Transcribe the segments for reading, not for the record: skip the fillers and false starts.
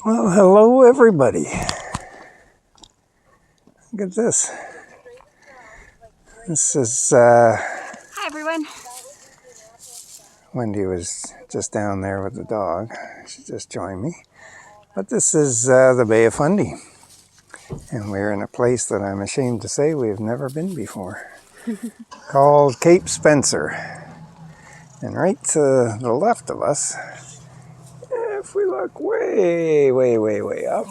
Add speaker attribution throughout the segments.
Speaker 1: Well, hello everybody. Look at this. This is,
Speaker 2: Hi everyone.
Speaker 1: Wendy was just down there with the dog. She just joined me. But this is the Bay of Fundy. And we're in a place that I'm ashamed to say we've never been before. Called Cape Spencer. And right to the left of us, if we look way up,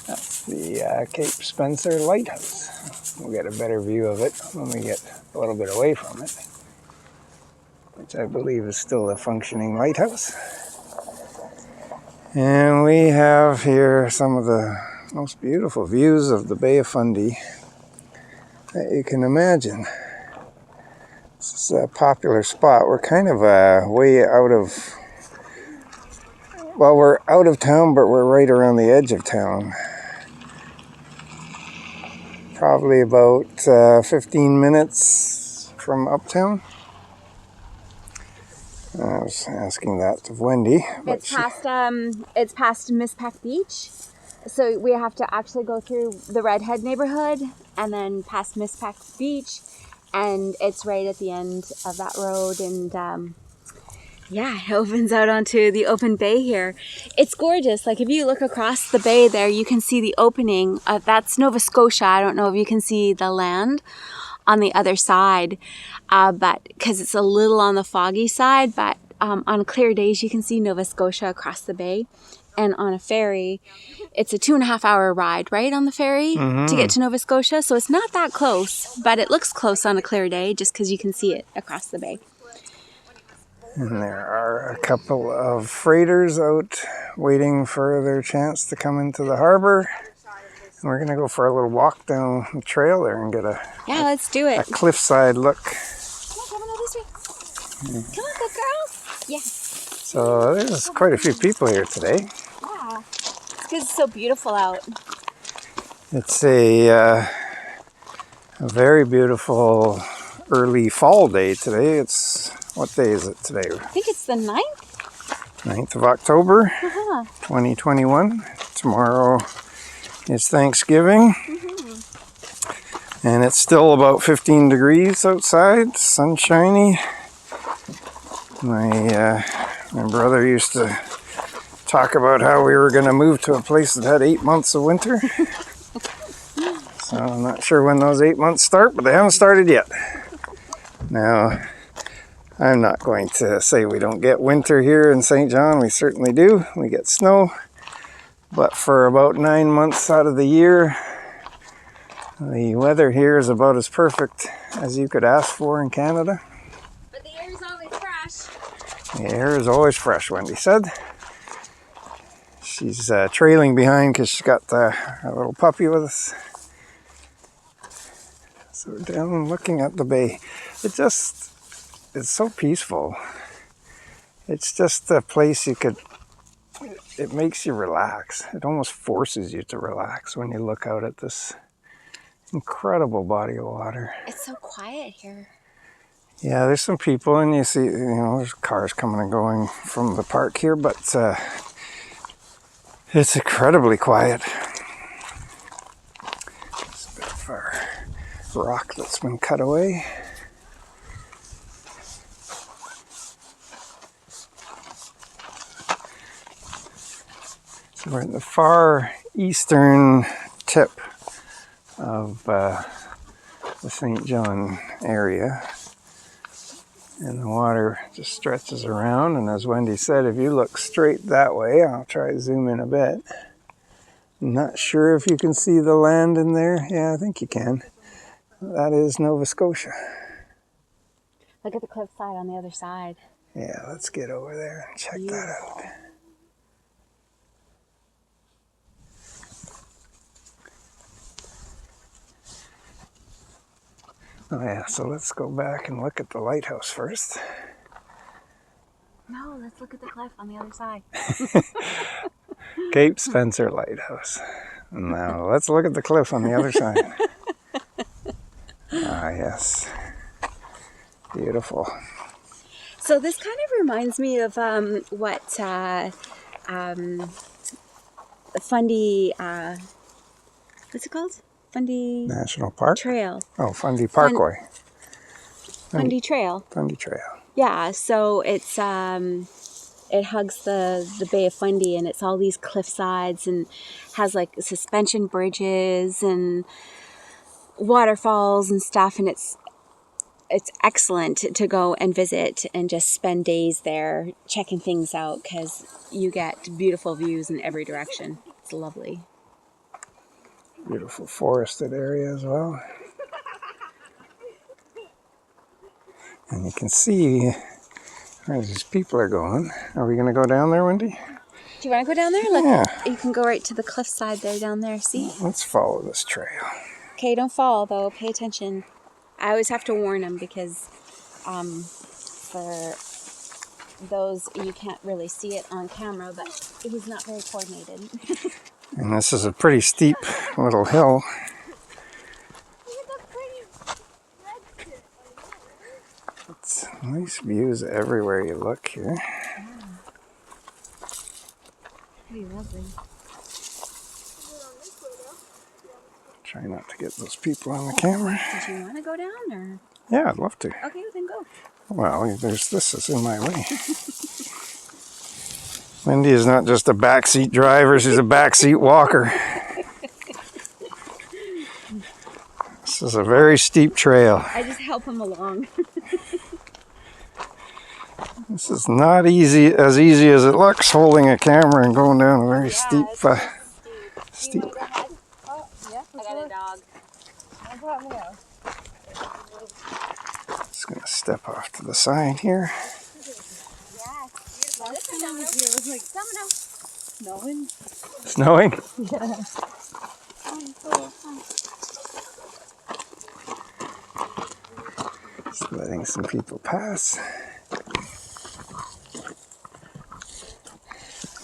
Speaker 1: that's the Cape Spencer Lighthouse. We'll get a better view of it when we get a little bit away from it, which I believe is still a functioning lighthouse. And we have here some of the most beautiful views of the Bay of Fundy that you can imagine. This is a popular spot. We're kind of way out of, well, we're out of town, but we're right around the edge of town. Probably about 15 minutes from uptown. I was asking that of Wendy.
Speaker 2: It's past Misspac Beach. So we have to actually go through the Redhead neighborhood and then past Misspac Beach. And it's right at the end of that road. And yeah, it opens out onto the open bay here. It's gorgeous. Like if you look across the bay there, you can see the opening. That's Nova Scotia. I don't know if you can see the land on the other side, but because it's a little on the foggy side, but on clear days you can see Nova Scotia across the bay. And on a ferry, it's a 2.5 hour ride, right, on the ferry to get to Nova Scotia. So it's not that close, but it looks close on a clear day just because you can see it across the bay.
Speaker 1: And there are a couple of freighters out waiting for their chance to come into the harbor. And we're going to go for a little walk down the trail there and get
Speaker 2: let's do it.
Speaker 1: A cliffside look.
Speaker 2: Come on, this way. Come on, good girls. Yeah.
Speaker 1: So there's quite a few people here today.
Speaker 2: Yeah. It's because it's so beautiful out.
Speaker 1: It's a very beautiful early fall day today. What day is it today?
Speaker 2: I think it's the 9th.
Speaker 1: 9th of October, 2021. Tomorrow is Thanksgiving. And it's still about 15 degrees outside, sunshiny. My brother used to talk about how we were going to move to a place that had 8 months of winter. So I'm not sure when those 8 months start, but they haven't started yet. Now, I'm not going to say we don't get winter here in St. John. We certainly do. We get snow. But for about 9 months out of the year, the weather here is about as perfect as you could ask for in Canada.
Speaker 2: But the air is always fresh.
Speaker 1: The air is always fresh, Wendy said. She's trailing behind because she's got a little puppy with us. So we're down looking at the bay. It's so peaceful. It's just a place it makes you relax. It almost forces you to relax when you look out at this incredible body of water.
Speaker 2: It's so quiet here.
Speaker 1: Yeah, there's some people and you see, there's cars coming and going from the park here, but it's incredibly quiet. It's a bit of our rock that's been cut away. So we're at the far eastern tip of the St. John area. And the water just stretches around. And as Wendy said, if you look straight that way, I'll try to zoom in a bit. I'm not sure if you can see the land in there. Yeah, I think you can. That is Nova Scotia.
Speaker 2: Look at the cliffside on the other side.
Speaker 1: Yeah, let's get over there and check that out. Oh yeah, so let's go back and look at the lighthouse first.
Speaker 2: No, let's look at the cliff on the other side.
Speaker 1: Cape Spencer Lighthouse. Now let's look at the cliff on the other side. Ah yes, beautiful.
Speaker 2: So this kind of reminds me of what Fundy, what's it called? Fundy
Speaker 1: National Park?
Speaker 2: Trail.
Speaker 1: Oh, Fundy Parkway.
Speaker 2: Fundy Trail.
Speaker 1: Fundy Trail.
Speaker 2: Yeah, so it's it hugs the Bay of Fundy, and it's all these cliff sides and has like suspension bridges and waterfalls and stuff, and it's excellent to go and visit and just spend days there checking things out because you get beautiful views in every direction. It's lovely.
Speaker 1: Beautiful forested area as well. And you can see where these people are going. Are we going to go down there, Wendy?
Speaker 2: Do you want to go down there? Look,
Speaker 1: Yeah.
Speaker 2: you can go right to the cliff side there down there. See?
Speaker 1: Let's follow this trail.
Speaker 2: Okay, don't fall though. Pay attention. I always have to warn them because for those, you can't really see it on camera, but he's not very coordinated.
Speaker 1: And this is a pretty steep little hill. It's nice views everywhere you look here.
Speaker 2: Pretty lovely.
Speaker 1: Try not to get those people on the camera.
Speaker 2: Did you want to go down or?
Speaker 1: Yeah, I'd love to.
Speaker 2: Okay, then go.
Speaker 1: Well, this is in my way. Wendy is not just a backseat driver, she's a backseat walker. This is a very steep trail.
Speaker 2: I just help him along.
Speaker 1: This is not easy as it looks, holding a camera and going down a very steep.
Speaker 2: Steep. Oh, yeah, I got a dog.
Speaker 1: Just gonna step off to the side here.
Speaker 2: Snowing?
Speaker 1: Snowing?
Speaker 2: Yeah.
Speaker 1: Just letting some people pass.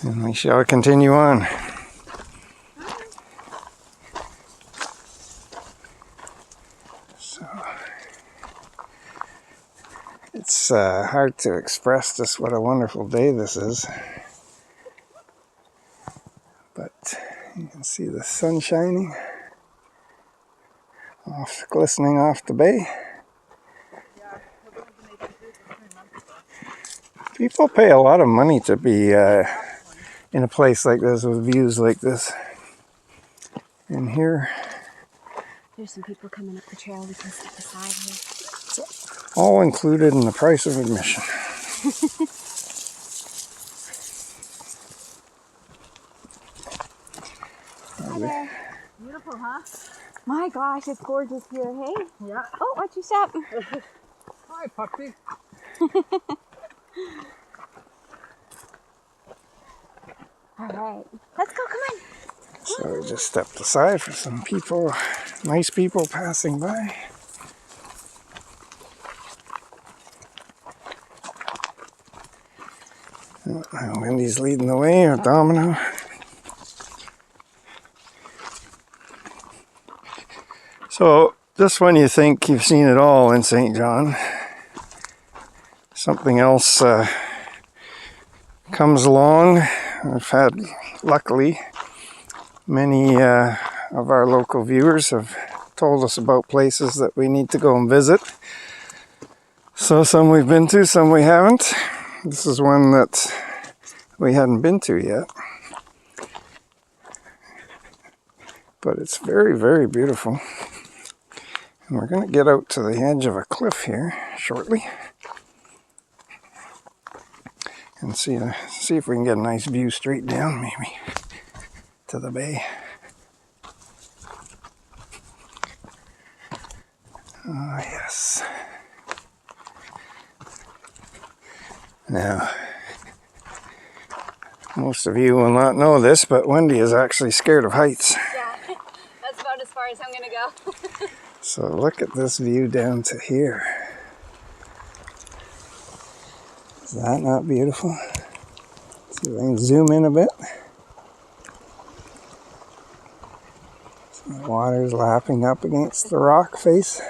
Speaker 1: And we shall continue on. So it's hard to express just what a wonderful day this is. But you can see the sun shining, glistening off the bay. People pay a lot of money to be in a place like this with views like this. And here,
Speaker 2: there's some people coming up the trail. We can step aside here.
Speaker 1: it's all included in the price of admission.
Speaker 2: Beautiful, huh? My gosh, it's gorgeous here, hey? Yeah. Oh, watch your step.
Speaker 3: Hi, puppy.
Speaker 2: All right, let's go, come on.
Speaker 1: So we just stepped aside for some people, nice people passing by. Wendy's leading the way with Domino. So just when you think you've seen it all in St. John, something else comes along. I've had, luckily, many of our local viewers have told us about places that we need to go and visit. So some we've been to, some we haven't. This is one that we hadn't been to yet. But it's very, very beautiful. And we're going to get out to the edge of a cliff here shortly. And see if we can get a nice view straight down, maybe, to the bay. Oh, yes. Now, most of you will not know this, but Wendy is actually scared of heights.
Speaker 2: Yeah, that's about as far as I'm gonna go.
Speaker 1: So look at this view down to here. Is that not beautiful? See if I can zoom in a bit. So the water's lapping up against the rock face.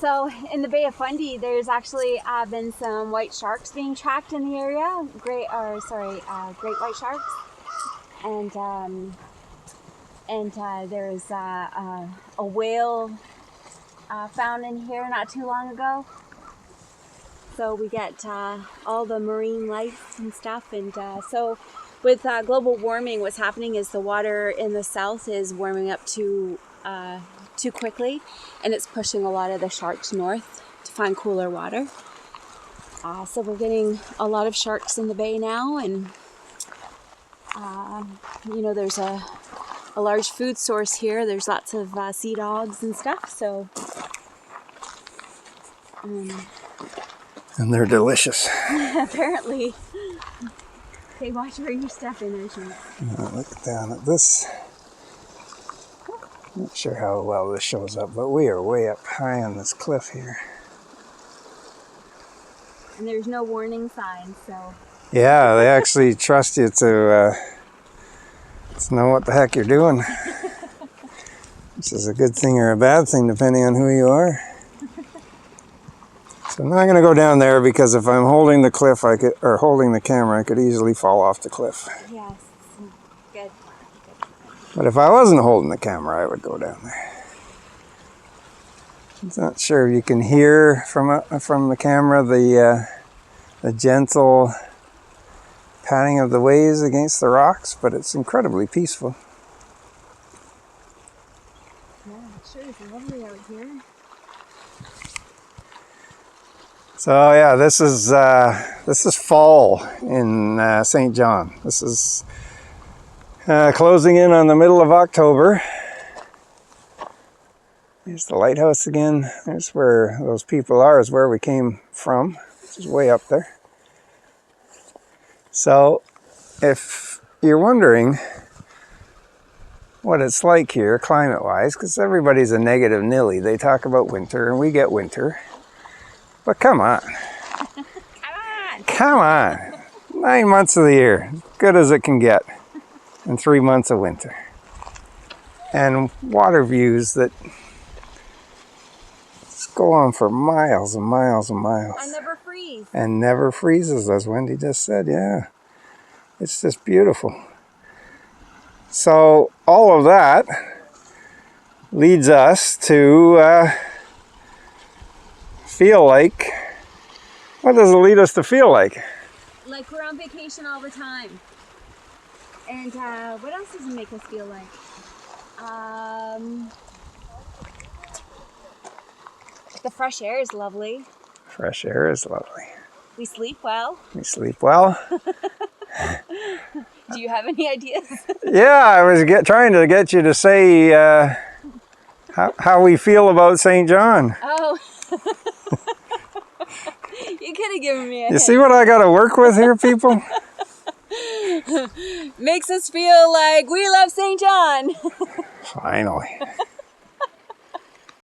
Speaker 2: So in the Bay of Fundy, there's actually been some white sharks being tracked in the area. Great white sharks, and there's a whale found in here not too long ago. So we get all the marine life and stuff, and so with global warming, what's happening is the water in the south is warming up too quickly, and it's pushing a lot of the sharks north to find cooler water. So we're getting a lot of sharks in the bay now, and there's a large food source here. There's lots of sea dogs and stuff. So.
Speaker 1: And they're delicious.
Speaker 2: Apparently. Okay, watch where you're stepping, Archie.
Speaker 1: Look down at this. Not sure how well this shows up, but we are way up high on this cliff here.
Speaker 2: And there's no warning signs, so.
Speaker 1: Yeah, they actually trust you to know what the heck you're doing. This is a good thing or a bad thing, depending on who you are. So I'm not going to go down there because if I'm holding the cliff, holding the camera, I could easily fall off the cliff.
Speaker 2: Yes, good.
Speaker 1: But if I wasn't holding the camera, I would go down there. I'm not sure if you can hear from the camera the gentle patting of the waves against the rocks, but it's incredibly peaceful.
Speaker 2: Yeah, it sure is lovely out here.
Speaker 1: So yeah, this is fall in St. John. This is closing in on the middle of October. Here's the lighthouse again. There's where those people are, is where we came from, which is way up there. So if you're wondering what it's like here climate-wise, because everybody's a negative Nilly. They talk about winter and we get winter. But come on. Come on. 9 months of the year, good as it can get, and 3 months of winter. And water views that just go on for miles and miles and miles.
Speaker 2: And never freeze.
Speaker 1: And never freezes, as Wendy just said, yeah. It's just beautiful. So all of that leads us to feel like, what does it lead us to feel like?
Speaker 2: Like we're on vacation all the time. And what else does it make us feel like? The fresh air is lovely.
Speaker 1: Fresh air is lovely.
Speaker 2: We sleep well.
Speaker 1: We sleep well.
Speaker 2: Do you have any ideas?
Speaker 1: Yeah, I was trying to get you to say how we feel about St. John.
Speaker 2: Oh. You could have given me a
Speaker 1: You
Speaker 2: hint.
Speaker 1: see what I got to work with here, people?
Speaker 2: Makes us feel like we love St. John.
Speaker 1: Finally.